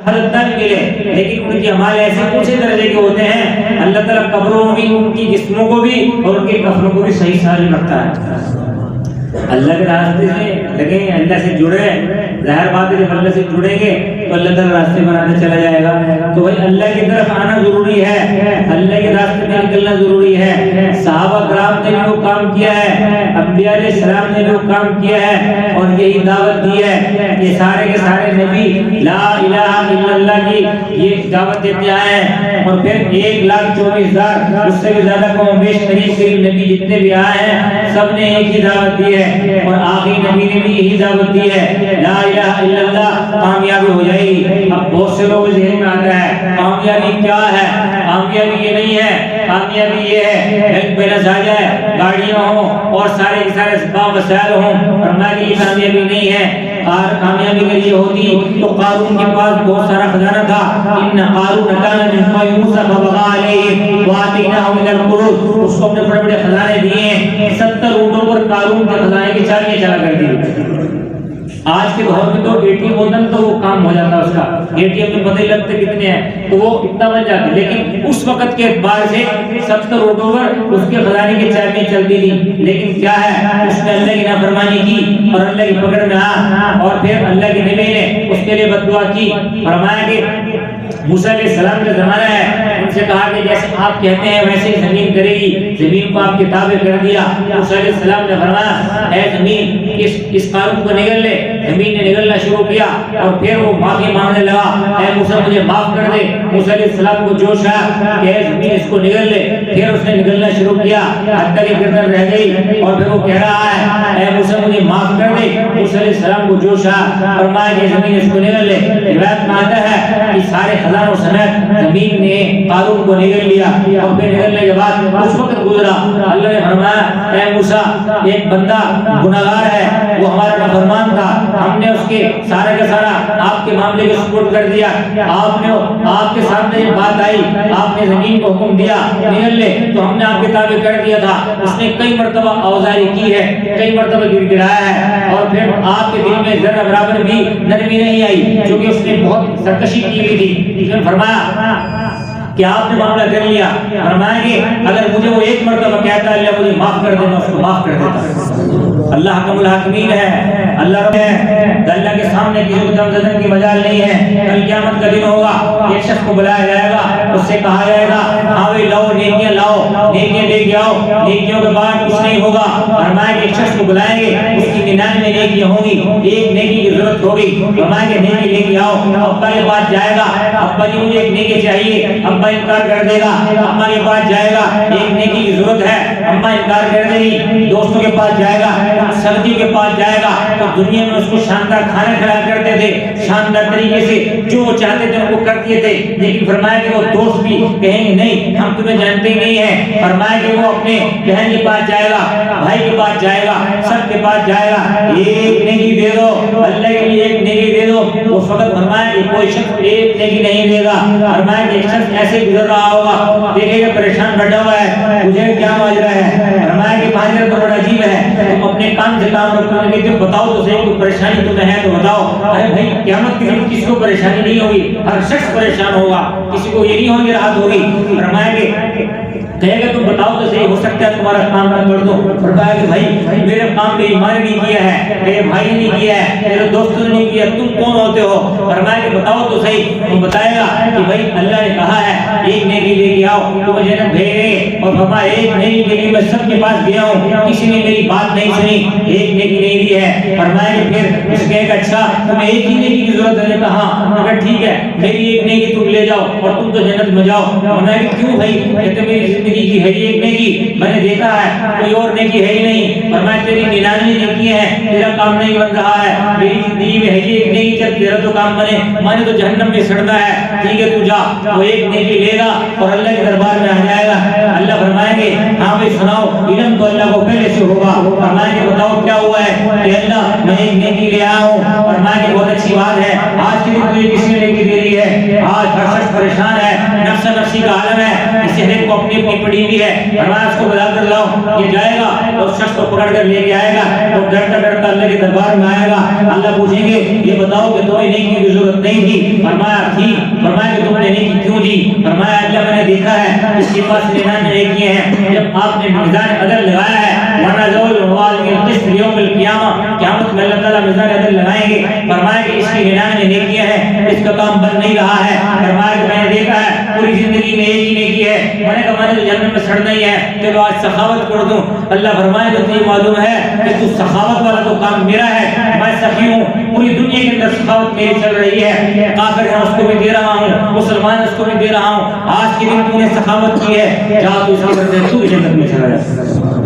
حالت نہ ملے، لیکن ان کے اعمال ایسے اونچے درجے کے ہوتے ہیں اللہ تعالیٰ قبروں میں بھی ان کی جسموں کو بھی اور ان کے کفنوں کو بھی صحیح سالم رکھتا ہے۔ اللہ کے راستے سے لگیں، اللہ سے جڑے، ظاہر بات ہے جب اللہ سے جڑیں گے تو اللہ تعالیٰ راستے بناتے چلا جائے گا۔ تو بھائی اللہ کی طرف آنا ضروری ہے، اللہ کے راستے میں نکلنا ضروری ہے۔ صحابہ کرام نے بھی وہ کام کیا ہے، انبیاء علیہ السلام نے بھی وہ کام کیا ہے اور یہی دعوت دی ہے کہ سارے کے سارے نبی لا الہ الا اللہ کی یہ دعوت دیتے آئے ہیں، اور پھر 1,24,000 اس سے بھی زیادہ قوم بیش قریب نبی جتنے بھی آئے ہیں سب نے ایک ہی دعوت دی ہے، اور آخری نبی نے بھی یہی دعوت دی ہے لا الہ الا اللہ، کامیابی ہو جائے گی۔ اب بہت سے لوگ ذہن میں آتا ہے کامیابی کیا ہے؟ کامیابی یہ نہیں ہے، کامیابی یہ ہے بینک بیلنس آ جائے، گاڑیاں ہوں اور سارے کے سارے اسباب وسائل ہوں، فرمایا کہ یہ کامیابی نہیں ہے۔ کامیابی کے لیے ہوتی تو قارون کے پاس بہت سارا خزانہ تھا، ان قارون کان من قوم موسیٰ فبغى علیہم وآتیناہ من الکنوز، اس کو اپنے بڑے بڑے خزانے دیے ہیں، 70 اونٹوں پر قارون کے خزانے کی چابیاں چلا کر دی۔ آج کے دور میں تو اے ٹی ایم ہوتا تو وہ کام ہو جاتا، اس کا اے ٹی ایم میں پتہ ہی لگتے کتنے ہیں تو وہ اتنا بن جاتے، لیکن اس وقت کے اعتبار سے 70 اونٹوں پر اس کے خزانے کی چابیاں چلتی تھی، لیکن کیا ہے اس نے اللہ کی نافرمانی کی اور اللہ کی پکڑ میں آ، اور پھر اللہ کے نبی نے اس کے لیے بد دعا کی، فرمایا کہ موسیٰ علیہ السلام کا زمانہ ہے، ان سے کہا کہ جیسے آپ کہتے ہیں ویسے ہی زمین کرے گی، زمین کو آپ کے تابع کر دیا۔ موسیٰ علیہ السلام نے فرمایا اے زمین اس قارون کو نگل لے، زمین نے نگلنا شروع کیا اور پھر وہ معافی مانگنے لگا، اے موسیٰ مجھے معاف کر دے۔ موسیٰ علیہ السلام کو جوش آیا کہ اے زمین اس کو نگل لے، پھر اس نے نگلنا شروع کیا حتیٰ کہ گردن رہ گئی، اور پھر وہ کہہ رہا ہے اے موسیٰ مجھے معاف کر دے۔ موسیٰ علیہ السلام کو جوش آیا، فرمایا کہ زمین اس کو نگل لے۔ روایت میں آتا ہے کہ سارے خزانوں سمیت زمین نے قارون کو نگل لیا، اور پھر نگلنے کے بعد اس وقت گزرا، اللہ نے فرمایا اے موسیٰ ایک بندہ گناہگار ہے، وہ ہمارا نافرمان تھا، ہم نے اس کے سارے کا سارا آپ کے معاملے کو سپورٹ کر دیا، آپ کے سامنے یہ بات آئی، آپ نے زمین کو حکم دیا نگل لے تو ہم نے آپ کے تابع کر دیا تھا۔ اس نے کئی مرتبہ اوزاری کی ہے، کئی مرتبہ گر گرایا ہے، اور پھر آپ کے دل میں ذرہ برابر بھی نرمی نہیں آئی، کیونکہ اس نے بہت سرکشی کی ہوئی تھی۔ اس نے فرمایا کہ آپ نے معاملہ کر لیا، فرمایا کہ اگر مجھے وہ ایک مرتبہ کہتا اللہ مجھے معاف کر دے میں اس کو معاف کر دیتا۔ اللہ حکم الحاکمین ہے، اللہ رب ہے، اللہ کے سامنے کسی کو دم زدن کی مجال نہیں ہے۔ کل قیامت کا دن ہوگا، ایک شخص کو بلایا جائے گا، اس سے کہا جائے گا ہاں بھائی لاؤ نیکیاں لاؤ، نیکیاں لے کے آؤ، نیکیوں کے بعد کچھ نہیں ہوگا۔ فرمایا کہ ایک شخص کو بلائیں گے، اس کی 99 نیکیاں ہوں گی، ایک نیکی کی ضرورت ہوگی، فرمایا کہ نیکی لے کے آؤ۔ ابا کے پاس جائے گا، ابا جی مجھے ایک نیکی چاہیے، ابا انکار کر دے گا۔ اماں کے پاس جائے گا، ایک نیکی کی ضرورت ہے، اماں انکار کر دے گی۔ دوستوں کے پاس جائے گا، سردی کے پاس جائے گا، تو دنیا میں اس کو شاندار کھانے کھلایا کرتے تھے، شاندار طریقے سے جو وہ چاہتے تھے ان کو کرتے تھے، لیکن فرمایا کہ وہ دوست بھی کہیں گے نہیں ہم تمہیں جانتے ہی نہیں ہیں۔ فرمایا کہ وہ اپنے بہن کے پاس جائے گا، بھائی کے پاس جائے گا، سب کے پاس جائے گا، ایک نیکی دے دو اللہ کے لیے، ایک نیکی دے دو۔ اس وقت فرمایا کہ کوئی شخص ایک نیکی نہیں دے گا۔ فرمایا کہ ایک شخص ایسے گزر رہا ہوگا، دیکھے گا پریشان بیٹھا ہوا ہے، مجھے کیا ماجرا ہے؟ فرمایا کہ ماجرا تو بڑا عجیب ہے، تم اپنے کام سے کام رکھو، تم بتاؤ تو صحیح کوئی پریشانی تمہیں ہے تو بتاؤ۔ ارے بھائی قیامت کے دن کسی کو پریشانی نہیں ہوگی، ہر شخص پریشان ہوگا، کسی کو یہ نہیں ہوگی راحت ہوگی۔ فرمایا کہ کہے گا تم بتاؤ تو صحیح، ہو سکتا ہے تمہارا کام نہ کر دو۔ فرمایا کہ بھائی میرے کام میری ماں نے نہیں کیا ہے، میرے بھائی نے نہیں کیا ہے، میرے دوستوں نے نہیں کیا، تم کون ہوتے ہو؟ فرمایا کہ بتاؤ تو صحیح۔ وہ بتائے گا کہ بھائی اللہ نے کہا ہے ایک نیکی لے کے آؤ، تو مجھے نہ بھیجے، اور فرمایا ایک نیکی کے لیے میں سب کے پاس گیا ہوں، کسی نے میری بات نہیں سنی، ایک نیکی نہیں دی ہے۔ فرمایا کہ پھر اس کہے گا اچھا تمہیں ایک ہی نیکی کی ضرورت ہے؟ کہا اگر ٹھیک ہے میری ایک نیکی تم لے جاؤ اور تم تو جنت میں جاؤ۔ فرمایا کہ کیوں بھائی؟ کہتے میری زندگی کی ہے ایک نیکی، میں نے دیکھا ہے کوئی اور نیکی ہے ہی نہیں۔ فرمایا تیری 99 نیکی ہیں، تیرا کام نہیں بن رہا ہے، میری زندگی میں ہے ایک نیکی، جب تیرا تو کام بنے، میں نے تو جہنم میں سڑنا ہے، ٹھیک ہے تو جا۔ وہ ایک نیکی لے گا اور اللہ کے دربار میں آ جائے گا۔ اللہ فرمائیں گے ہاں بھائی سناؤ، علم تو اللہ کو پہلے سے ہوگا۔ فرمائیں گے بتاؤ کیا ہوا ہے؟ کہ اللہ میں ایک نیکی لے آیا ہوں۔ فرمائیں گے بہت اچھی بات ہے، آج کے دن تجھے کس نے نیکی دے رہی ہے؟ آج ہر شخص پریشان ہے، نفس نفس بخشی کا عالم ہے، اس سے ہر ایک کو اپنی اپنی پڑی ہوئی ہے، فرمایا اس کو بلا کر لاؤ، یہ جائے گا اور شخص کو پکڑ کر لے کے آئے گا، اور ڈرتا ڈرتا اللہ کے دربار میں آئے گا، اللہ پوچھیں گے یہ بتاؤ کہ تمہیں نیکی کی ضرورت نہیں تھی؟ فرمایا تھی، فرمایا کہ تم نے نیکی کیوں دی؟ فرمایا اللہ میں نے دیکھا ہے اس کے پاس 99 نیکیاں ہیں، جب آپ نے میزان عدل لگایا ہے، ورنہ ذول موازن القسط یوم القیامہ، قیامت میں اللہ تعالیٰ میزان عدل لگائیں گے، فرمایا کہ اس کی 99 نیکیاں ہیں، اس کا کام بن نہیں رہا ہے، فرمایا کہ میں نے دیکھا ہے پوری زندگی میں ایک ہی نیکی ہے، میں نے کہا میں نے جنت میں سڑنا ہی ہے، چلو آج سخاوت کر دوں، اللہ فرمایا کہ تجھے معلوم ہے کہ تو سخاوت والا تو کام میرا ہے، میں سخی ہوں، پوری دنیا کے اندر سخاوت میری چل رہی ہے، کافر ہے اس کو بھی دے رہا ہوں، مسلمان اس کو بھی دے رہا ہوں، آج کے دن تو نے سخاوت کی ہے، جا تو اس کے بدلے تو جنت میں چلا جا۔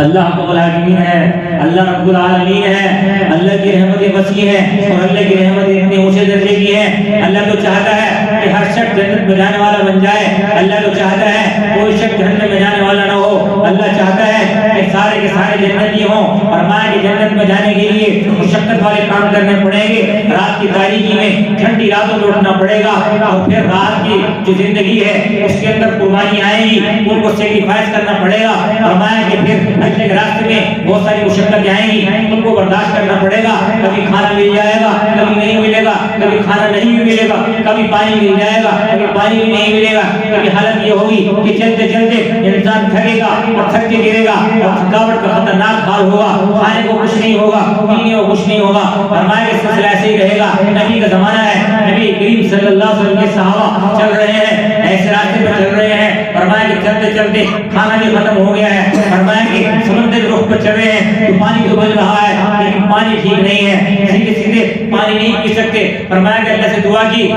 اللہ رب العالمین ہے، اللہ رب العالمین ہے، اللہ کی رحمتیں وسیع ہیں اور اللہ کی رحمتیں اتنے اونچے درجے کی ہیں، اللہ تو چاہتا ہے کہ ہر شخص جنت میں جانے والا بن جائے، اللہ تو چاہتا ہے کوئی شخص جہنم میں جانے والا نہ ہو، اللہ چاہتا ہے کہ سارے کے سارے جنتی ہوں، فرمایا کہ جنت میں جانے کے لیے مشقت والے کام کرنے پڑیں گے، رات کی تاریکی میں ٹھنڈی راتوں میں اٹھنا پڑے گا، اور پھر رات کی جو زندگی ہے اس کے اندر قربانی آئیں گی، ان کو سیکریفائس کرنا پڑے گا، فرمایا کہ پھر اللہ کے راستے میں بہت ساری مشقتیں آئیں گی، ان کو برداشت کرنا پڑے گا، کبھی کھانا مل جائے گا، کبھی نہیں ملے گا، کبھی کھانا نہیں بھی ملے گا، کبھی پانی مل جائے گا، کبھی پانی بھی نہیں ملے گا، کبھی حالت یہ ہوگی کہ چلتے چلتے انسان تھکے گا اور تھک کے گرے گا اور تھکاوٹ کا خطرناک حال ہوگا، کھانے کو کچھ نہیں ہوگا، پینے کو کچھ نہیں ہوگا، فرمایا کہ سلسلہ ایسے ہی رہے گا، نبی کا زمانہ ہے، نبی کریم صلی اللہ علیہ وسلم کے صحابہ چل رہے ہیں، ایسے راستے پر چل رہے ہیں، فرمایا کہ چلتے چلتے کھانا بھی ختم ہو گیا ہے، فرمایا کہ سمندر کے رخ پر چل رہے ہیں تو پانی تو بج رہا ہے لیکن پانی ٹھیک نہیں ہے، سیدھے سیدھے پانی نہیں پی سکتے، فرمایا کہ اللہ سے دعا کی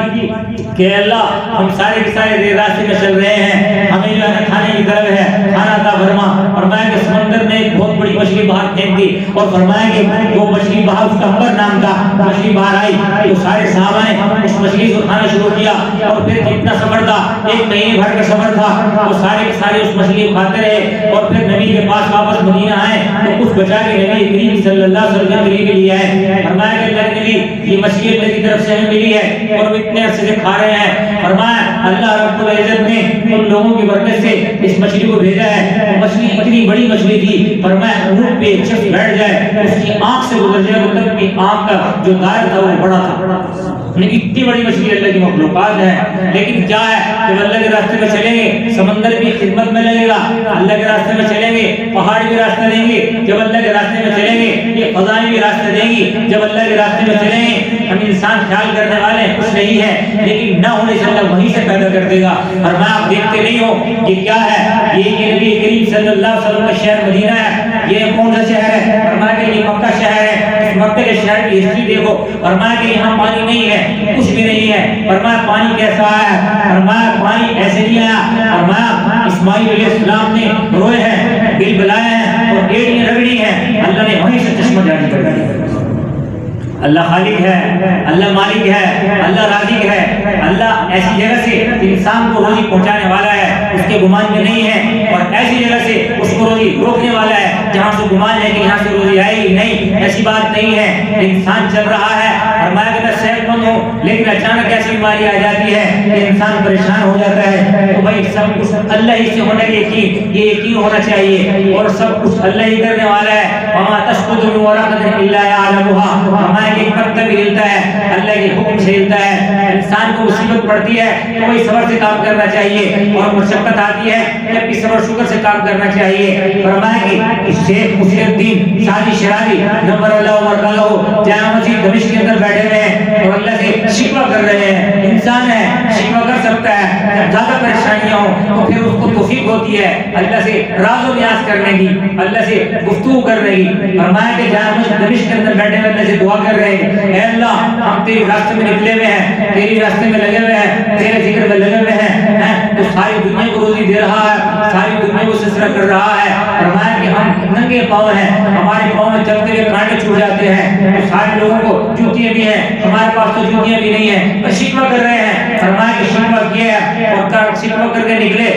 کہ اللہ ہم سارے کے سارے راستے میں چل رہے ہیں، ہمیں جو ہے کھانے کی طلب ہے، کھانا عطا فرما، فرمایا کہ سمندر نے ایک بہت بڑی مچھلی باہر پھینک دی اور فرمایا کہ وہ مچھلی باہر اس کا ہمبر نام کا مچھلی باہر آئی، تو سارے صحابہ نے اس مچھلی کو کھانا شروع کیا اور پھر کتنا سفر تھا، 1 مہینے بھر کا سفر تھا، وہ سارے کے سارے اس مچھلی کو کھاتے رہے اور پھر نبی کے پاس واپس مدینہ آئے تو کچھ بچا کے نبی کریم صلی اللہ علیہ وسلم کے لیے آئے، فرمایا کہ اللہ کے نبی یہ مچھلی اللہ کی طرف سے ہمیں ملی ہے اور وہ اتنے عرصے سے کھا رہے ہیں، فرمایا اللہ رب العزت نے ان لوگوں کی برکت سے اس مچھلی کو بھیجا ہے، وہ مچھلی اتنی بڑی مچھلی تھی، فرمایا اونٹ پہ شخص بیٹھ جائے اس کی آنکھ سے گزر جائے تو تک کی آنکھ کا جو دائر تھا وہ بڑا تھا، اتنی بڑی مچھلی اللہ کی مخلوقات ہے، لیکن کیا ہے جب اللہ کے راستے میں چلیں گے سمندر بھی خدمت میں لگے گا، اللہ کے راستے میں چلیں گے پہاڑ بھی راستہ دیں گے، جب اللہ کے راستے میں چلیں گے یہ فضائیں بھی راستہ دیں گی، جب اللہ کے راستے میں چلیں گے ہم انسان خیال کرنے والے کچھ نہیں ہے لیکن نہ ہونے سے اللہ وہیں سے پیدا کر دے گا، اور میں آپ دیکھتے نہیں ہو یہ کیا ہے، یہ نبی کریم صلی اللہ علیہ وسلم کا شہر مدینہ ہے، یہ کون سا شہر ہے، فرمایا کہ یہ مکہ شہر ہے، مکہ کے شہر کی ہسٹری دیکھو، فرمایا کہ یہاں پانی نہیں ہے، کچھ بھی نہیں ہے، فرمایا پانی کیسا آیا، فرمایا پانی ایسے نہیں آیا، فرمایا اسماعیل علیہ السلام نے روئے ہیں، بل بلائے ہیں اور ایڑیاں رگڑی ہیں، اللہ نے وہیں سے چشمہ جاری کر دیا۔ اللہ خالق ہے، اللہ مالک ہے، اللہ رازق ہے، اللہ ایسی جگہ سے انسان کو روزی پہنچانے والا ہے اس کے گمان میں نہیں ہے، اور ایسی جگہ سے اس کو روزی روکنے والا ہے جہاں سے گمان ہے کہ یہاں سے روزی آئے گی، نہیں ایسی بات نہیں ہے، انسان چل رہا ہے، فرمایا کہ میں صحت مند ہوں لیکن اچانک ایسی بیماری آ جاتی ہے کہ انسان پریشان ہو جاتا ہے، تو بھائی سب کچھ اللہ ہی سے ہونے کے یقین، یہ یقین ہونا چاہیے، اور سب کچھ اللہ ہی کرنے والا ہے، وما تسقط من ورقة الا يعلمها، کہ پتہ بھی ہلتا ہے اللہ کے حکم سے ہلتا ہے، انسان کو مصیبت پڑتی ہے تو وہی صبر سے کام کرنا چاہیے، اور مشقت آتی ہے جب بھی صبر شکر سے کام کرنا چاہیے، فرمایا کہ شیخ مصیر الدین شادی شرابی نمبر اللہ مرکلہ جامع مسجد دمشق کے اندر بیٹھے ہوئے ہیں اور اللہ سے شکوہ کر رہے ہیں، انسان ہے شکوہ کر سکتا ہے، جب زیادہ پریشانیاں ہوں تو پھر اس کو توفیق ہوتی ہے اللہ سے راز و نیاز کرنے کی، اللہ سے گفتگو کرنے کی، فرمایا کہ جامع مسجد دمشق کے اندر بیٹھے ہوئے اللہ سے دعا کر رہے ہیں، اے اللہ ہم تیری راستے میں نکلے ہوئے ہیں، تیری راستے میں لگے ہوئے ہیں، تیرے ذکر میں لگے ہوئے ہیں، تو ساری دنیا کو روزی دے رہا ہے، ساری دنیا کو سلسلہ کر رہا ہے، فرمایا کہ ہم ننگے پاؤں ہیں، ہمارے پاؤں میں چلتے ہوئے کانٹے چھوٹ جاتے ہیں، تو سارے لوگوں کو جوتیاں بھی ہیں، ہمارے پاس تو جوتیاں بھی نہیں ہیں، بس شکوہ کر رہے ہیں، فرمایا کہ شکوہ کیا اور شکوہ کر کے نکلے،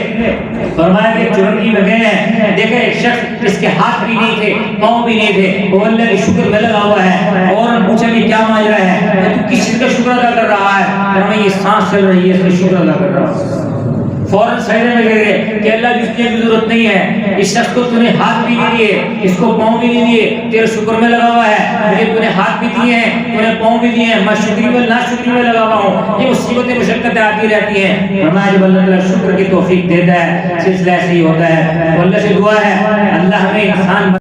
فرمایا کہ چورنگی میں گئے ہیں، دیکھیں ایک شخص جس کے ہاتھ بھی نہیں تھے پاؤں بھی نہیں تھے، وہ اللہ کے شکر میں لگا ہوا ہے، اور پوچھا کہ کیا ماجرا ہے، تو کس چیز کا شکر ادا کر رہا ہے، فرمایا یہ سانس چل رہی ہے اس کا شکر ادا کر رہا ہے، فوراً سجدے میں گر گئے کہ اللہ جس کی ضرورت نہیں ہے، اس شخص کو تو نے ہاتھ بھی نہیں دیے، اس کو پاؤں بھی نہیں دیے، تیرے شکر میں لگا ہوا ہے، مجھے تو نے ہاتھ بھی دیے ہیں، تو نے پاؤں بھی دیے ہیں، میں شکری میں ناشکری میں لگا ہوا ہوں، یہ مصیبتیں مشقتیں آتی رہتی ہیں۔ فرمایا جب اللہ تعالیٰ شکر کی توفیق دیتا ہے سلسلہ ایسے ہی ہوتا ہے۔ تو اللہ سے دعا ہے اللہ ہمیں انسان